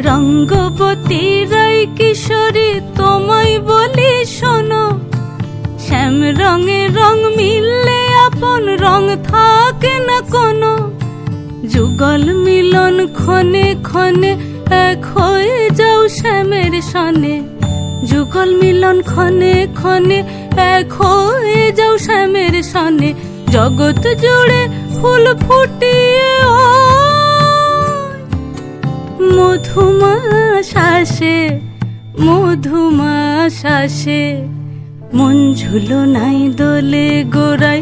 রঙ্গবতী রাই কিশোরী তোমায় বলি শোনো, শ্যাম রঙে রং মিললে আপন রং থাকে না কোনো। যুগল মিলন ক্ষণে ক্ষণে এক হয়ে যাও শ্যামের সনে, যুগল মিলন ক্ষণে ক্ষণে এক হয়ে যাও শ্যামের সনে। জগৎ জুড়ে ফুল ফুটিয়ে ও মধুমাস আসে, মধুমাস আসে। মন ঝুলো নাই দোলে গোড়ায়,